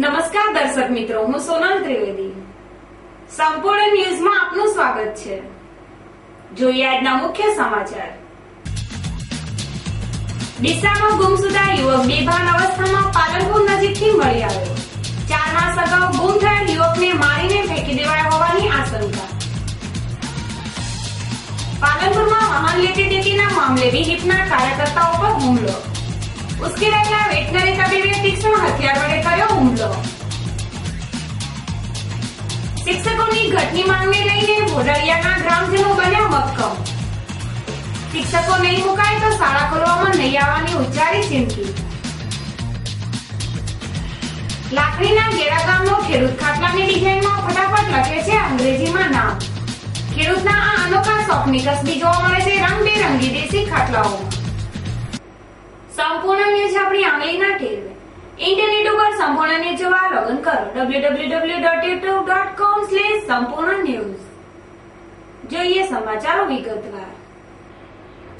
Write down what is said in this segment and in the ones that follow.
નમસ્કાર દર્શક મિત્રો, હું સોનલ ત્રિવેદી. સંપૂર્ણ ન્યૂઝમાં આપનું સ્વાગત છે. જોઈએ આજના મુખ્ય સમાચાર. ડીસામાં ગુમસુદા યુવક બેભાન અવસ્થામાં પાલનપુર નજીકથી મળી આવ્યો. 4 માસ અગાઉ ગુમ થયેલ યુવકને મારીને ફેંકી દેવાયો હોવાની આશંકા. પાલનપુરમાં વાહન લેતી દેતીના મામલે વિહિપના કાર્યકર્તાઓ પર હુમલો. ઉશ્કેરાયેલા વેટનરી તબીબે તીક્ષ્ણ હથિયાર વડે કર્યો હુમલો. શિક્ષકોની ઘટની માંગને લઈને ભોડરિયાના ગ્રામજનો બન્યા મક્કમ. શિક્ષકો નહીં મુકાય તો શાળા ખોલવામાં નહીં આવવાની ઉચ્ચારી ચીમકી. લાકડીના ગેડા ગામનો ખેડૂત ખાટલાની ડિઝાઇનમાં ફટાફટ લખે છે અંગ્રેજીમાં નામ. ખેડૂતના આ અનોખા શોખની કસબી જોવા મળે છે રંગબેરંગી દેશી ખાટલાઓમાં. સંપૂર્ણ ન્યૂઝ આપણી આંગળીના ટેરવે. ઇન્ટરનેટ ઉપર સંપૂર્ણ ન્યૂઝ જોવા લોગિન કરો www.youtube.com/સંપૂર્ણ-ન્યૂઝ. જોઈએ સમાચારો વિગતવાર.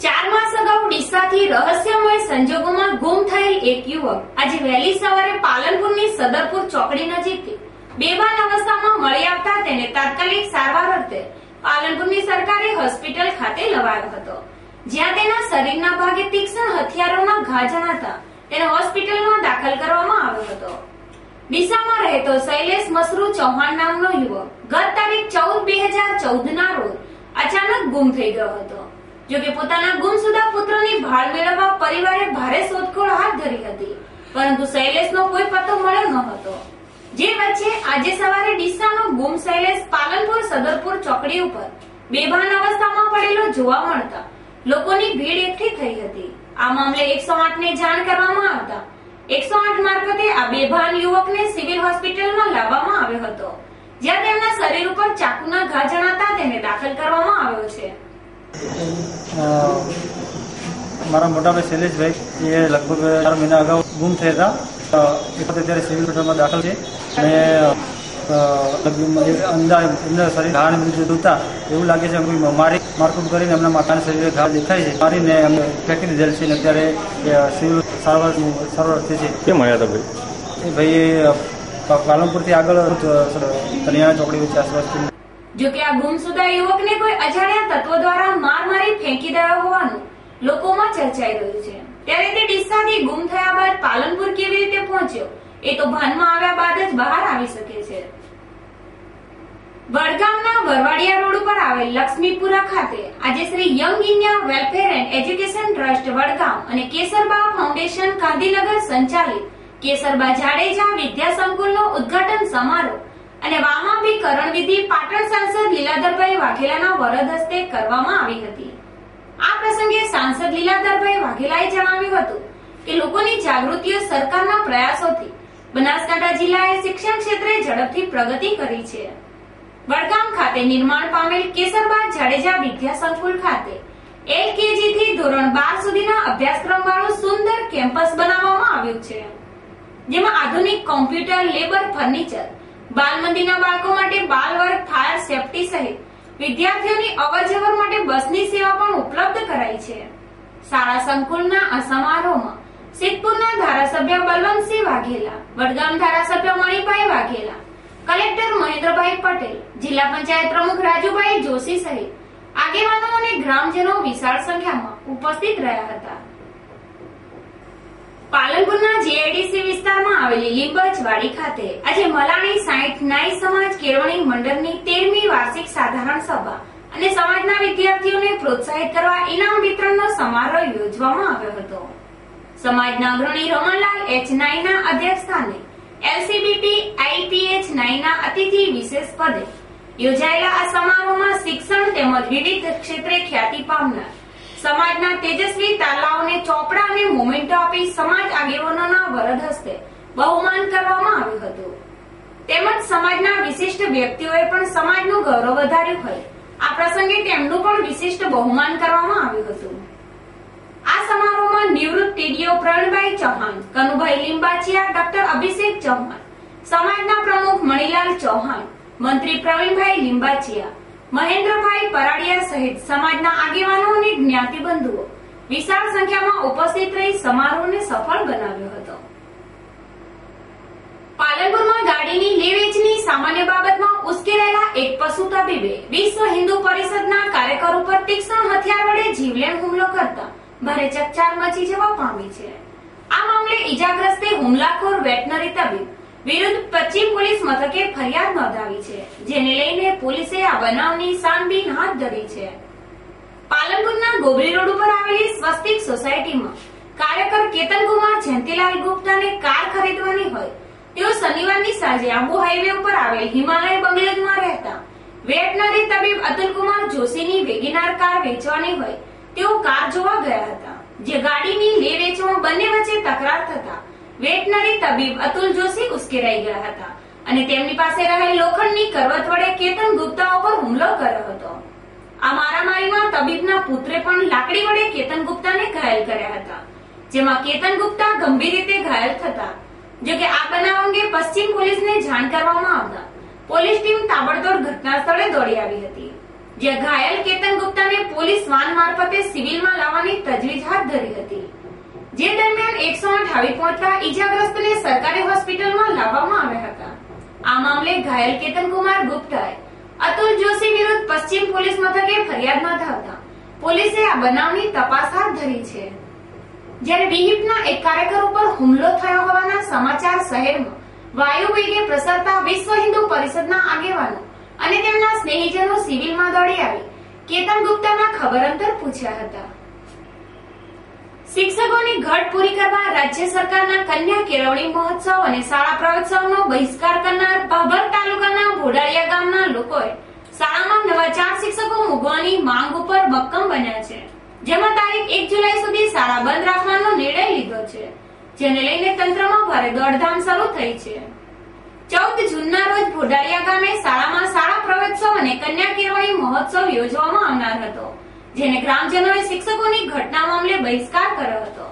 4 માસ અગાઉ ડીસાથી રહસ્યમય સંજોગોમાં ગુમ થયેલ એક યુવક આજે વહેલી સવારે પાલનપુરની સદરપુર ચોકડી નજીકથી બેભાન અવસ્થામાં મળી આવતા તેને તાત્કાલિક સારવાર અર્થે પાલનપુરની સરકારી હોસ્પિટલ ખાતે લવાયો હતો, જ્યાં તેના શરીરના ભાગે તીક્ષ્ણ હથિયારોના ઘા જણાતા તેને હોસ્પિટલમાં દાખલ કરવામાં આવ્યો હતો. ડીસામાં રહેતો શૈલેષ મસરૂ ચૌહાણ નામનો યુવક ગત તારીખ 14/2014 ના રોજ અચાનક ગુમ થઈ ગયો હતો. જોકે પોતાના ગુમસુદા પુત્રની ભાળ મેળવવા પરિવારે ભારે શોધખોળ હાથ ધરી હતી, પરંતુ શૈલેષનો કોઈ પત્તો મળ્યો ન હતો. જે વચ્ચે આજે સવારે ડીસાનો ગુમ શૈલેષ પાલનપુર સદરપુર ચોકડી ઉપર બેભાન અવસ્થામાં પડેલો જોવા મળતા લોકોની ભીડ એકઠી થઈ હતી. આ મામલે 108 ને જાણ કરવામાં આવતા 108 મારફતે આ બેભાન યુવકને સિવિલ હોસ્પિટલમાં લાવવામાં આવ્યો હતો, જ્યાં તેમના શરીર ઉપર ચાકુના ઘા જણાતા તેને દાખલ કરવામાં આવ્યો છે. મારા મોટાભાઈ શૈલેષભાઈ એ લગભગ 4 મહિના અગાઉ ગુમ થયા હતા. અત્યારે સિવિલ હોસ્પિટલમાં દાખલ છે અને એમના શરીર ઘા જોતા એવું લાગે છે મારકુટ કરીને એમના માથાના શરીરે ઘા દેખાય છે, મારીને એમને ફેંકી દીધેલ છે. અત્યારે સિવિલ સારવાર અર્થે છે. કેમ મળ્યા હતા ભાઈ? એ ભાઈ પાલનપુરથી આગળ કલ્યાણ ચોકડી વચ્ચે આસપાસ. જોકે આ ગુમસુદા યુવકને કોઈ અજાણ્યા તત્વો દ્વારા મારી ફેંકી દેવાયો હોવાનું લોકોમાં ચર્ચાઈ રહ્યું છે. ત્યારે તે ડીસાથી ગુમ થયા બાદ પાલનપુર કેવી રીતે પહોંચ્યો એ તો ભાનમાં આવ્યા બાદ જ બહાર આવી શકે છે. વડગામના વરવાડિયા રોડ ઉપર આવેલ લક્ષ્મીપુરા ખાતે આજે Shri young India welfare and education trust Vadgam અને કેસરબા ફાઉન્ડેશન ગાંધીનગર સંચાલિત કેસરબા જાડેજા વિદ્યા સંકુલનો ઉદ્ઘાટન સમારોહ અને વામાભીકરણ વિધિ પાટણ સાંસદ લીલાધરભાઈ વાઘેલાના વરદ હસ્તે કરવામાં આવી હતી. આ પ્રસંગે સાંસદ લીલાધરભાઈ વાઘેલાએ જણાવ્યું હતું કે લોકોની જાગૃતિઓ સરકારના પ્રયાસોથી બનાસકાંઠા જિલ્લાએ શિક્ષણ ક્ષેત્રે ઝડપથી પ્રગતિ કરી છે. વડગામ ખાતે નિર્માણ પામેલ કેસરબા જાડેજા વિદ્યા સંકુલ ખાતે LKG થી ધોરણ 12 સુધીના અભ્યાસક્રમ વાળું સુંદર કેમ્પસ બનાવવામાં આવ્યું છે, જેમાં આધુનિક કોમ્પ્યુટર, લેબર, ફર્નિચર, બાલ મંદિરના બાળકો માટે બાલ વર્ગ, ફાયર સેફટી સહિત વિદ્યાર્થીઓની અવરજવર માટે બસની સેવા પણ ઉપલબ્ધ કરાઈ છે. શાળા સંકુલના આ સમારોહમાં સિદ્ધપુરના ધારાસભ્ય બલવંતસિંહ વાઘેલા, વડગામ ધારાસભ્ય મણિભાઈ વાઘેલા, કલેક્ટર મહેન્દ્રભાઈ પટેલ, જિલ્લા પંચાયત પ્રમુખ રાજુભાઈ જોશી સહિત આગેવાનો અને ગ્રામજનો વિશાળ સંખ્યામાં ઉપસ્થિત રહ્યા હતા. પાલનપુરના જીઆઈડીસી વિસ્તારમાં આવેલી લીંબચવાડી ખાતે આજે મલાણી 60 નાઈ સમાજ કેળવણી મંડળની 13મી વાર્ષિક સાધારણ સભા અને સમાજના વિદ્યાર્થીઓને પ્રોત્સાહિત કરવા ઇનામ વિતરણનો સમારોહ યોજવામાં આવ્યો હતો. સમાજના અગ્રણી રમણલાલ H નાઈના અધ્યક્ષસ્થાને LCBP IPH નાઈના અતિથિ વિશેષ પદે યોજાયેલા આ સમારોહમાં શિક્ષણ તેમજ વિવિધ ક્ષેત્રે ખ્યાતિ પામનાર સમાજના તેજસ્વી તારલાઓને ચોપડા અને મોમેન્ટો આપી સમાજ આગેવાનોના વરદ હસ્તે બહુમાન કરવામાં આવ્યું હતું. તેમજ સમાજના વિશિષ્ટ વ્યક્તિઓએ પણ સમાજનું ગૌરવ વધાર્યું હોય આ પ્રસંગે તેમનું પણ વિશિષ્ટ બહુમાન કરવામાં આવ્યું હતું. આ સમારોહમાં નિવૃત્ત ટીડીઓ પ્રવીણભાઈ ચૌહાણ, કનુભાઈ લીંબાચિયા, ડોક્ટર અભિષેક ચૌહાણ, સમાજના પ્રમુખ મણિલાલ ચૌહાણ, મંત્રી પ્રવીણભાઈ લીંબાચિયા, મહેન્દ્રભાઈ પરાડિયા સહિત સમાજના આગેવાનો અને જ્ઞાતિબંધુઓ વિશાળ સંખ્યામાં ઉપસ્થિત રહી સમારોહને સફળ બનાવ્યો હતો. પાલનપુર સામાન્ય બાબતમાં ઉશ્કેરાયેલા એક પશુ તબીબે વિશ્વ હિન્દુ પરિષદના કાર્યકર ઉપર તીક્ષ્ણ હથિયાર વડે જીવલેણ હુમલો કરતા ભારે ચકચાર મચી જવા પામી છે. આ મામલે ઈજાગ્રસ્તે હુમલાખોર વેટનરી તબીબ વિરુદ્ધ પશ્ચિમ પોલીસ મથકે ફરિયાદ નોંધાવી છે, જેને લઈને પોલીસે આ બનાવની છાનબીન હાથ ધરી છે. પાલનપુરના ગોબરી રોડ ઉપર આવેલી સ્વસ્તિક સોસાયટીમાં કાર્યકર કેતનકુમાર જયંતિલાલ ગુપ્તાને કાર ખરીદવાની હોય તેઓ શનિવારની સાંજે આંબુ હાઈવે ઉપર આવેલ હિમાલય બંગલોઝમાં રહેતા વેટનરી તબીબ અતુલકુમાર જોશીની વેગેનાર કાર વેચવાની હોય તેઓ કાર જોવા ગયા હતા, જે ગાડીની લે વેચમાં બંને વચ્ચે તકરાર થતા વેટનરી તબીબ અતુલ જોશી ઉશ્કેરાઈ ગયા હતા અને તેમની પાસે રહેલ લોખંડની કરવત વડે કેતન ગુપ્તા ઉપર હુમલો કર્યો હતો. આ મારામારીમાં તબીબના પુત્રે પણ લાકડી વડે કેતન ગુપ્તાને ઘાયલ કર્યા હતા, જેમાં કેતન ગુપ્તા ગંભીર રીતે ઘાયલ થતા જોકે આ બનાવ અંગે પશ્ચિમ પોલીસને જાણ કરવામાં આવતા પોલીસ ટીમ તાબડતોડ ઘટના સ્થળે દોડી આવી હતી, જે ઘાયલ કેતન ગુપ્તાને પોલીસ વાન મારફતે સિવિલમાં લાવવાની તજવીજ હાથ ધરી હતી. જે દરમિયાન 108 આવી પહોંચતા ઈજાગ્રસ્તને સરકારી હોસ્પિટલમાં લાવવામાં આવ્યા હતા. આ મામલે ઘાયલ કેતનકુમાર ગુપ્તાએ અતુલ જોશી વિરુદ્ધ પશ્ચિમ પોલીસ મથકે ફરિયાદ નોંધાવતા પોલીસે આ બનાવની તપાસ હાથ ધરી છે. જ્યારે વિહિપના એક કાર્યકર ઉપર હુમલો થયો હોવાના સમાચાર શહેરમાં વાયુ વેગે પ્રસરતા વિશ્વ હિન્દુ પરિષદના આગેવાનો અને તેમના સ્નેહીજનો સિવિલમાં દોડી આવી કેતન ગુપ્તાના ખબર અંતર પૂછ્યા હતા. શિક્ષકોની ઘટ પૂરી કરવા રાજ્ય સરકારના કન્યા કેળવણી મહોત્સવ અને શાળા પ્રવેશોત્સવનો બહિષ્કાર કરનાર ભાભર તાલુકાના ભોડાળિયા ગામના લોકોએ શાળામાં નવા 4 શિક્ષકો મૂકવાની માંગ ઉપર મક્કમ બન્યા છે, જેમાં તારીખ 1 જુલાઈ સુધી શાળા બંધ રાખવાનો નિર્ણય લીધો છે, જેને લઈને તંત્રમાં ભારે દોડધામ શરૂ થઈ છે. 14 જૂનના રોજ ભોડાળિયા ગામે શાળામાં શાળા પ્રવેશોત્સવ અને કન્યા કેળવણી મહોત્સવ યોજવામાં આવનાર હતો, જેને ગ્રામજનોએ શિક્ષકોની ઘટના મામલે બહિષ્કાર કર્યો હતો.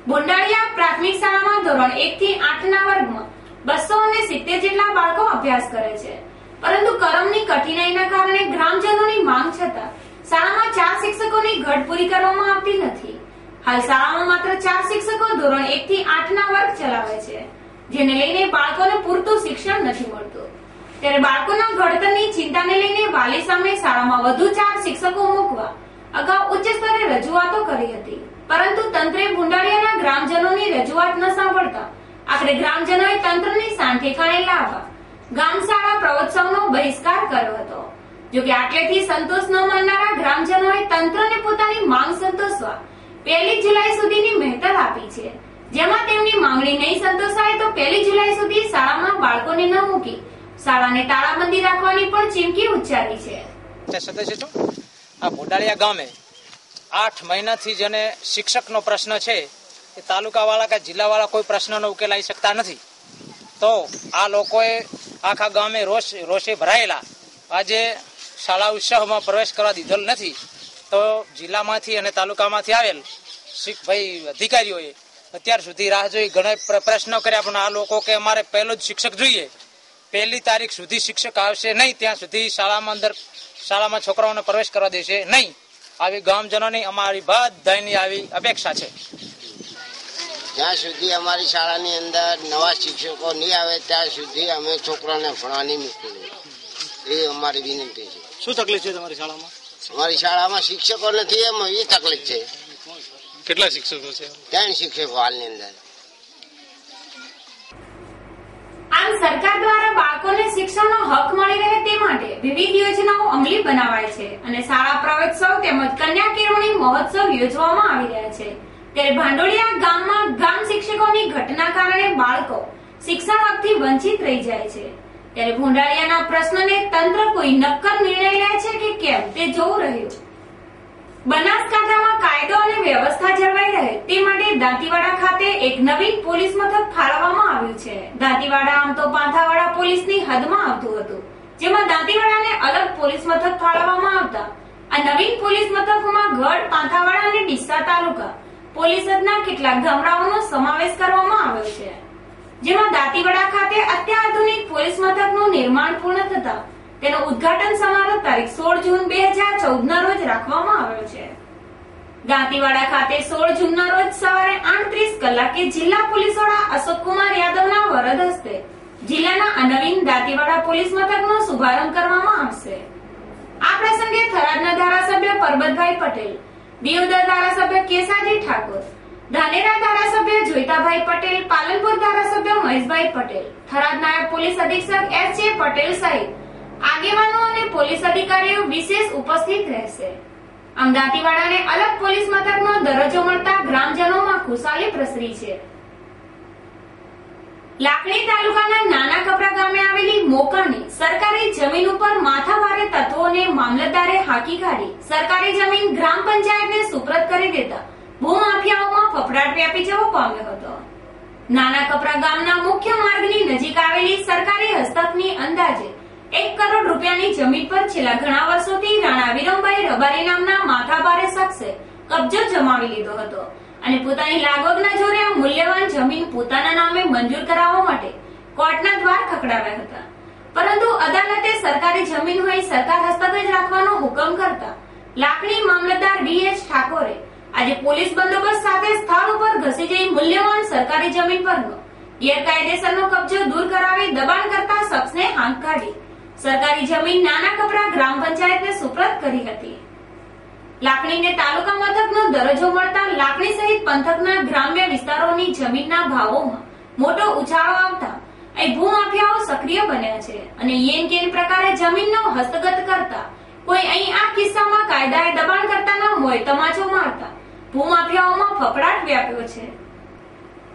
ભોંડાળિયા પ્રાથમિક શાળામાં ધોરણ 1 થી 8 ના વર્ગમાં 270 જેટલા બાળકો અભ્યાસ કરે છે, પરંતુ કરમની કઠિનાઈના કારણે ગ્રામજનોની માંગ છતાં શાળામાં 4 શિક્ષકોની ઘટ પૂરી કરવામાં આવતી નથી. હાલ શાળામાં માત્ર 4 શિક્ષકો ધોરણ 1 થી 8 ના વર્ગ ચલાવે છે, જેને લઈને બાળકોને પૂરતું શિક્ષણ નથી મળતું. ત્યારે બાળકોના ઘડતરની ચિંતાને લઈને વાલી સામે શાળામાં વધુ 4 શિક્ષકો મૂકવા અગાઉ ઉચ્ચ સ્તરે રજૂઆતો કરી હતી, પરંતુ તંત્રે ભુંડાળિયાના ગ્રામજનોની રજૂઆત ન સાંભળતા આખરે ગ્રામજનોએ તંત્રની શાન ઠેકાણે લાવવા ગામ શાળા પ્રવોત્સવનો બહિષ્કાર કર્યો હતો. જોકે આટલેથી સંતોષ ન માનનારા ગ્રામજનોએ તંત્રને પોતાની માંગ સંતોષવા 1 જુલાઈ સુધીની મહેતર આપી છે, જેમાં તેમની માંગણી નહીં સંતોષાય તો 1 જુલાઈ સુધી શાળામાં બાળકોને ન મૂકી શાળાને તાળાબંધી રાખવાની પણ ચીમકી ઉચ્ચારી છે. આ ભોડાળિયા ગામે 8 મહિનાથી જેને શિક્ષકનો પ્રશ્ન છે એ તાલુકાવાળા કે જિલ્લાવાળા કોઈ પ્રશ્નનો ઉકેલ આવી શકતા નથી, તો આ લોકોએ આખા ગામે રોષે ભરાયેલા આજે શાળા ઉત્સવમાં પ્રવેશ કરવા દીધેલ નથી. તો જિલ્લામાંથી અને તાલુકામાંથી આવેલ અધિકારીઓએ અત્યાર સુધી રાહ જોઈ ઘણા પ્રશ્નો કર્યા, પણ આ લોકો કે અમારે પહેલો જ શિક્ષક જોઈએ, 1 તારીખ સુધી શિક્ષક આવશે નહીં ત્યાં સુધી શાળામાં છોકરાઓને પ્રવેશ કરવા દેશે નહીં. આવી ગામજનોની અમારી બધાની આવી અપેક્ષા છે. જ્યાં સુધી અમારી શાળાની અંદર નવા શિક્ષકો નહીં આવે ત્યાં સુધી અમે છોકરાને ભણવાની મૂકીએ, એ અમારી વિનંતી છે. શું તકલીફ છે તમારી શાળામાં? અમારી શાળામાં શિક્ષકો નથી, એમ એ તકલીફ છે. કેટલા શિક્ષકો છે? 3 શિક્ષકો હાલની અંદર. આમ સરકાર દ્વારા બાળકોને શિક્ષણનો હક મળી રહે તે માટે વિવિધ યોજનાઓ અમલી બનાવાય છે અને શાળા પ્રવેશોત્સવ તેમજ કન્યા કેળવણી મહોત્સવ યોજવામાં આવી રહ્યા છે. ત્યારે ભાંડોળિયા ગામમાં ગામ શિક્ષકોની ઘટના કારણે બાળકો શિક્ષણ હકથી વંચિત રહી જાય છે. ત્યારે ભોંડાળિયાના પ્રશ્નને તંત્ર કોઈ નક્કર નિર્ણય લે છે કે કેમ તે જોવું રહ્યું. બનાસકાંઠામાં કાયદો અને વ્યવસ્થા જળવાઈ રહે તે માટે દાંતીવાડા ખાતે એક નવીન પોલીસ મથક ફાળવવામાં આવ્યું છે. દાંતીવાડા આમ તો પાંથાવાડા પોલીસની હદમાં આવતું હતું, જેમાં દાંતીવાડાને અલગ પોલીસ મથક ફાળવવામાં આવતા આ નવીન પોલીસ મથકમાં ગઢ, પાંથાવાડા અને ડીસા તાલુકા પોલીસ હદના કેટલાક ગામડાઓનો સમાવેશ કરવામાં આવ્યો છે, જેમાં દાંતીવાડા ખાતે અત્યાધુનિક પોલીસ મથકનું નિર્માણ પૂર્ણ થતા તેનો ઉદ્ઘાટન સમારોહ તારીખ 16 જૂન 2014 ના રોજ રાખવામાં આવ્યો છે. દાંતીવાડા ખાતે 16 જૂનના રોજ સવારે 8:30 કલાકે જિલ્લા પોલીસ વડા અશોકકુમાર યાદવના વરદ હસ્તે જિલ્લાના આ નવીન દાંતીવાડા પોલીસ મથકનો શુભારંભ કરવામાં આવશે. આ પ્રસંગે થરાદના ધારાસભ્ય પરબતભાઈ પટેલ, દિયોદર ધારાસભ્ય કેસાજી ઠાકોર, ધાનેરા ધારાસભ્ય જોઈતાભાઈ પટેલ, પાલનપુર ધારાસભ્ય મહેશભાઈ પટેલ, થરાદ નાયબ પોલીસ અધિક્ષક એસ.જે. પટેલ સહિત આગેવાનો અને પોલીસ અધિકારીઓ વિશેષ ઉપસ્થિત રહેશે. આમ દાંતીવાડાને અલગ પોલીસ મથકનો દરજ્જો મળતા ગ્રામજનોમાં ખુશાલી પ્રસરી છે. લાખણી તાલુકાના નાના કપરા ગામે આવેલી મોકાની સરકારી જમીન ઉપર માથાભારે તત્વોને મામલતદારે હાંકી કાઢી સરકારી જમીન ગ્રામ પંચાયતને સુપ્રત કરી દેતા ભૂમાફિયાઓમાં ફફડાટ વ્યાપી જવો પામ્યો હતો. નાના કપરા ગામના મુખ્ય માર્ગની નજીક આવેલી સરકારી હસ્તકની અંદાજે 1 કરોડ રૂપિયાની જમીન પર છેલ્લા ઘણા વર્ષોથી રાણા વિરમભાઈ રબારી નામના માથાભારે શખ્સે કબજો જમાવી લીધો હતો અને પોતાની લાગવગના જોરે આ મૂલ્યવાન જમીન પોતાના નામે મંજૂર કરાવવા માટે કોર્ટના દ્વાર ખખડાવ્યા હતા. પરંતુ અદાલતે સરકારી જમીન હોય સરકાર હસ્તક જ રાખવાનો હુકમ કરતા લાખણી મામલતદાર ડી.એચ. ઠાકોરે આજે પોલીસ બંદોબસ્ત સાથે સ્થળ ઉપર ઘસી જઈ મૂલ્યવાન સરકારી જમીન પરનો ગેરકાયદેસરનો કબજો દૂર કરાવી દબાણ કરતા શખ્સને હાંક કાઢી સરકારી જમીન નાના કપરા ગ્રામ પંચાયતને સુપ્રત કરી હતી. લાખણીને તાલુકા મથકનો દરજ્જો મળતા લાખણી સહિત પંથકના ગ્રામ્ય વિસ્તારોની જમીનના ભાવોમાં મોટો ઉછાળો આવતા અહીં ભૂમાફિયાઓ સક્રિય બન્યા છે અને યેન કેન પ્રકારે જમીનનો હસ્તગત કરતા કોઈ અહીં આ કિસ્સામાં કાયદાએ દબાણ કરતાના મોય તમાચો મારતા ભૂમાફિયાઓમાં ફફડાટ વ્યાપ્યો છે.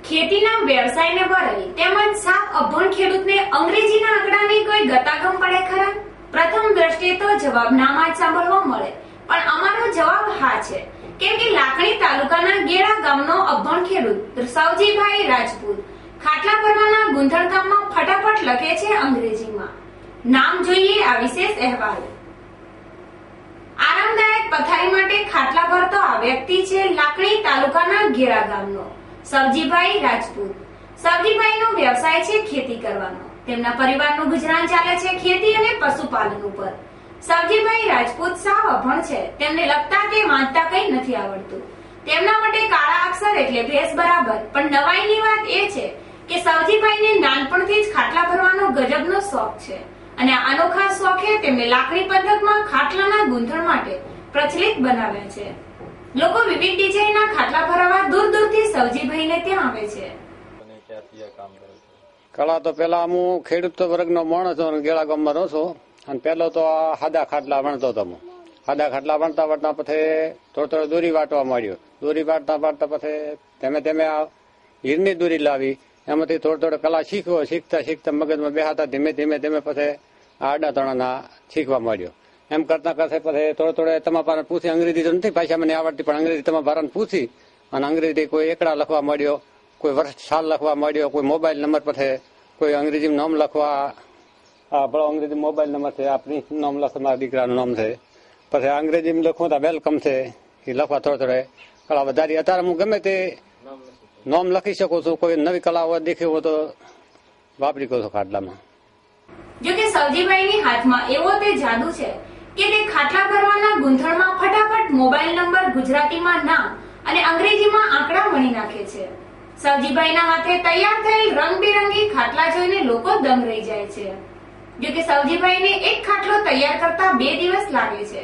ખેતીના વ્યવસાયને વરઈ તેમજ સાફ અભણ ખેડૂતને અંગ્રેજીના આંકડાની કોઈ ગતાગમ પડે ખરા? પ્રથમ દ્રષ્ટિએ તો જવાબ નામાં જ સાંભળવા મળે, પણ અમારો જવાબ હા છે. કેમ કે લાખણી તાલુકાના ગેડા ગામનો અભણ ખેડૂત સવજીભાઈ રાજપૂત ખાટલા ભરવાના ગુંથણકામમાં ફટાફટ લખે છે અંગ્રેજીમાં. નામ જોઈએ આ વિશેષ અહેવાલ. આરામદાયક પથારી માટે ખાટલા ભરતો આ વ્યક્તિ છે લાખણી તાલુકાના ગેડા ગામનો સવજીભાઈ રાજપૂત. સવજીભાઈનો વ્યવસાય છે ખેતી કરવાનો. તેમના પરિવારનું ગુજરાન ચાલે છે ખેતી અને પશુપાલન ઉપર. સવજીભાઈ રાજપૂત સાવ અભણ છે. તેમને લખતા કે વાંચતા કંઈ નથી આવડતું. તેમના માટે કાળા અક્ષર એટલે ભેસ બરાબર. પણ નવાઈની વાત એ છે કે સવજીભાઈને નાનપણથી જ ખાટલા ભરવાનો ગજબનો શોખ છે અને આ અનોખા શોખે તેમને લાકડી પંથકમાં ખાટલાના ગૂંથણ માટે પ્રચલિત બનાવ્યા છે. લોકો વિવિધ ડિઝાઇનના ખાટલા ભરાવા દૂર દૂરથી સવજીભાઈને ત્યાં આવે છે. કળા તો પેલા હું ખેડૂત વર્ગનો માણસ છું, ગેળા ગામમાં રહું છું. અને પેલો તો આ સાદા ખાટલા વણતો હતો. સાદા ખાટલા વણતા વણતા પછી થોડો દોરી વાટવા માંડ્યો. દોરી વાટતા વાટતા પછી ધીમે ધીમે આ હીરની દોરી લાવી. એમાંથી થોડો કલા શીખતા શીખતા મગજમાં બેહાતા ધીમે ધીમે ધીમે પછી આડા તણાના શીખવા માંડ્યો. એમ કરતા કરતા પછી થોડો તમારા પાસે પૂછી, અંગ્રેજી તો નથી ભાષા મને આવડતી, પણ અંગ્રેજી તમારા ભારાને પૂછી અને અંગ્રેજી કોઈ એકડા લખવા માંડ્યો, કોઈ વર્ષ સાલ લખવા માંડ્યો, કોઈ મોબાઈલ નંબર પછી કોઈ અંગ્રેજી નામ લખવા. હા, ભલો અંગ્રેજી મોબાઈલ નંબર છે, આ પ્રિન્સ નામ લખે, મારા દીકરાનું નામ છે. પછી અંગ્રેજી લખવું તો વેલકમ છે, એ લખવા થોડે કળા વધારી. અત્યારે હું ગમે તે નામ લખી શકું છું. કોઈ નવી કલા હોય દેખી હોય તો વાપરી કરું છું ખાટલામાં. જોકે સવજીભાઈની હાથમાં એવો તે જાદુ છે કે તે ખાટલા ભરવાના ગૂંથણમાં ફટાફટ મોબાઈલ નંબર ગુજરાતીમાં નામ અને અંગ્રેજીમાં આંકડા વણી નાખે છે. સવજીભાઈના હાથે તૈયાર થયેલ રંગબેરંગી ખાટલા જોઈને લોકો દંગ રહી જાય છે. જોકે સવજીભાઈને એક ખાટલો તૈયાર કરતા 2 દિવસ લાગે છે,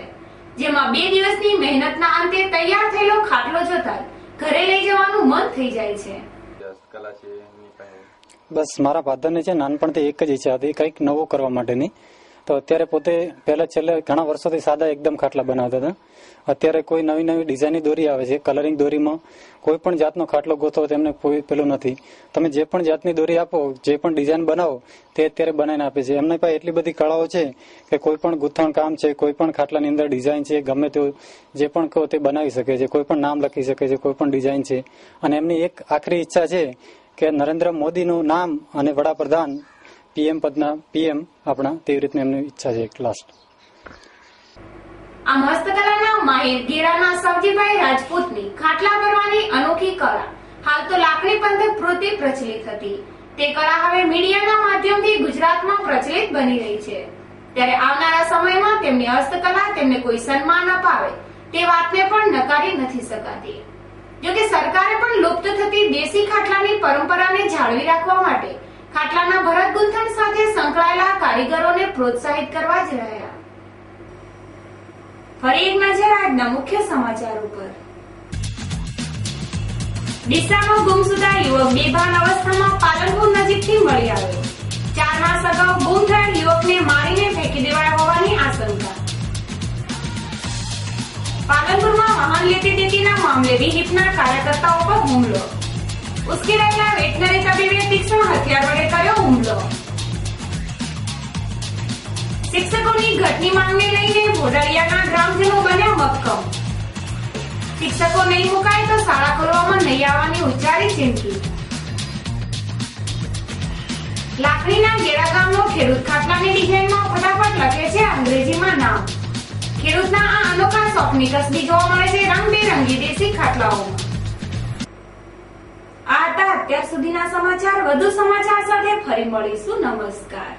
જેમાં 2 દિવસની મહેનતના અંતે તૈયાર થયેલો ખાટલો જોતા ઘરે લઈ જવાનું મન થઈ જાય છે. બસ મારા ફાધરને છે નાનપણથી એક જ ઈચ્છા હતી કંઈક નવો કરવા માટેની. તો અત્યારે પોતે પહેલા છેલ્લે ઘણા વર્ષોથી સાદા એકદમ ખાટલા બનાવતા હતા. અત્યારે કોઈ નવી નવી ડિઝાઇનની દોરી આવે છે. કલરિંગ દોરીમાં કોઈ પણ જાતનો ખાટલો ગોતો તેમને કોઈ પેલું નથી. તમે જે પણ જાતની દોરી આપો, જે પણ ડિઝાઇન બનાવો તે અત્યારે બનાવીને આપે છે. એમની પાસે એટલી બધી કળાઓ છે કે કોઈ પણ ગૂંથણ કામ છે, કોઈ પણ ખાટલાની અંદર ડિઝાઇન છે, ગમે તે જે પણ કહો તે બનાવી શકે છે. કોઈ પણ નામ લખી શકે છે, કોઈ પણ ડિઝાઇન છે. અને એમની એક આખરી ઈચ્છા છે કે નરેન્દ્ર મોદીનું નામ અને વડાપ્રધાન પીએમ પદના પીએમ આપણા તેવી રીતની એમની ઈચ્છા છે. લાસ્ટ આ હસ્તકલાના માહિર ગેડાના સવજીભાઈ રાજપૂતની ખાટલા ભરવાની અનોખી કળા હાલ તો લાકડી પંથક પૂરતી પ્રચલિત હતી. તે કળા હવે મીડિયાના માધ્યમથી ગુજરાતમાં પ્રચલિત બની રહી છે. ત્યારે આવનારા સમયમાં તેમની હસ્તકલા તેમને કોઈ સન્માન અપાવે તે વાતને પણ નકારી નથી શકાતી. જોકે સરકારે પણ લુપ્ત થતી દેશી ખાટલાની પરંપરાને જાળવી રાખવા માટે ખાટલાના ભરત ગુંથણ સાથે સંકળાયેલા કારીગરોને પ્રોત્સાહિત કરવા જ રહ્યા. ફરી એક નજર આજના મુખ્ય સમાચાર ઉપર. ડીસામાં ગુમસુદા યુવક બેભાન અવસ્થામાં પાલનપુર નજીકથી મળી આવ્યો. 4 માસ અગાઉ ગુમ થયેલ યુવકને મારીને ફેંકી દેવાયા હોવાની આશંકા. પાલનપુરમાં વાહન લેતી દેતીના મામલે વિહિપના કાર્યકર્તાઓ પર હુમલો. ઉશ્કેરાયેલા વેટનરી તબીબે તીક્ષ્ણ હથિયાર વડે કર્યો હુમલો. શિક્ષકોની ઘટની માંગને લઈને ભોડાળિયાના ગ્રામજનો બન્યા મક્કમ. શિક્ષકો નહીં મુકાય તો શાળા ખોલવામાં નહીં આવવાની ઉચ્ચારી ચીમકી. લાકડીના ગેડા ગામનો ખેડૂત ખાટલાની ડિઝાઇનમાં ફટાફટ લખે છે અંગ્રેજીમાં નામ. ખેડૂતના આ અનોખા શોખની તસવીર જોવા મળે છે રંગબેરંગી દેશી ખાટલાઓમાં. આ હતા અત્યાર સુધીના સમાચાર. વધુ સમાચાર સાથે ફરી મળીશું. નમસ્કાર.